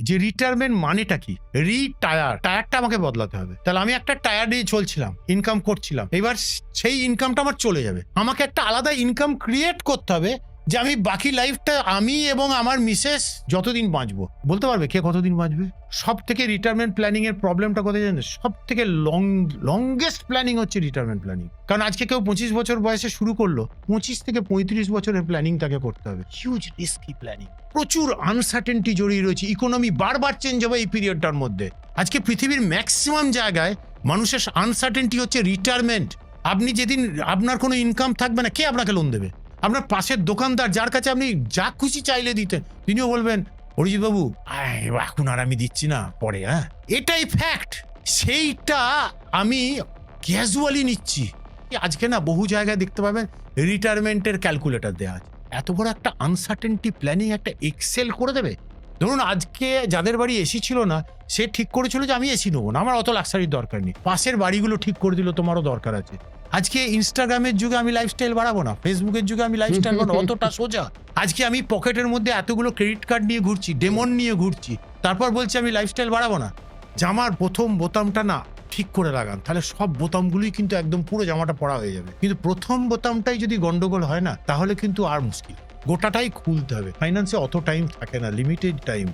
যে রিটায়ারমেন্ট মানেটা কি। টায়ারটা আমাকে বদলাতে হবে। তাহলে আমি একটা টায়ার দিয়ে চলছিলাম, ইনকাম করছিলাম, এবার সেই ইনকামটা আমার চলে যাবে, আমাকে একটা আলাদা ইনকাম ক্রিয়েট করতে হবে যে আমি বাকি লাইফটা আমি এবং আমার মিসেস যতদিন বাঁচবো। বলতে পারবে কে কতদিন বাঁচবে? সব থেকে রিটায়ারমেন্ট প্ল্যানিং এর প্রবলেমটা কোথায় জানেন? সব থেকে লংগেস্ট প্ল্যানিং হচ্ছে রিটায়ারমেন্ট প্ল্যানিং। কারণ আজকে কেউ 25 বছর বয়সে শুরু করলো, 25 থেকে 35 বছরের প্ল্যানিং তাকে করতে হবে। হিউজ রিস্কি প্ল্যানিং, প্রচুর আনসার্টেনটি জড়িয়ে রয়েছে। ইকোনমি বারবার চেঞ্জ হবে এই পিরিয়ডটার মধ্যে। আজকে পৃথিবীর ম্যাক্সিমাম জায়গায় মানুষের আনসার্টেনটি হচ্ছে রিটায়ারমেন্ট। আপনি যেদিন আপনার কোনো ইনকাম থাকবে না, কে আপনাকে লোন দেবে? আপনার পাশের দোকানদার যার কাছে আপনি যা খুশি চাইলে দিতেন, তিনিও বলবেন অরিজিৎ বাবু এখন আর আমি দিচ্ছি না, পরে। হ্যাঁ, এটাই ফ্যাক্ট। সেইটা আমি ক্যাজুয়ালি নিচ্ছি। আজকে না বহু জায়গায় দেখতে পাবেন রিটায়ারমেন্টের ক্যালকুলেটর দেওয়া আছে। এত বড় একটা আনসার্টেনটি প্ল্যানিং একটা এক্সেল করে দেবে। ধরুন আজকে যাদের বাড়ি এসি ছিল না, সে ঠিক করেছিল যে আমি এসি নেবো না, আমার অত লাক্সারির দরকার নেই। পাশের বাড়িগুলো ঠিক করে দিল তোমারও দরকার আছে। আজকে ইনস্টাগ্রামের যুগে আমি লাইফস্টাইল বাড়াবো না, ফেসবুকের যুগে আমি লাইফস্টাইল বাড়াবো, অতটা সোজা। আজকে আমি পকেটের মধ্যে এতগুলো ক্রেডিট কার্ড নিয়ে ঘুরছি, ডেমন নিয়ে ঘুরছি, তারপর বলছি আমি লাইফস্টাইল বাড়াবো না। জামার প্রথম বোতামটা না ঠিক করে লাগান, তাহলে সব বোতামগুলোই কিন্তু একদম পুরো জামাটা পরা হয়ে যাবে। কিন্তু প্রথম বোতামটাই যদি গন্ডগোল হয় না, তাহলে কিন্তু আর মুশকিল, গোটাটাই খুলতে হবে। ফাইন্যান্সে অত টাইম থাকে না, লিমিটেড টাইম।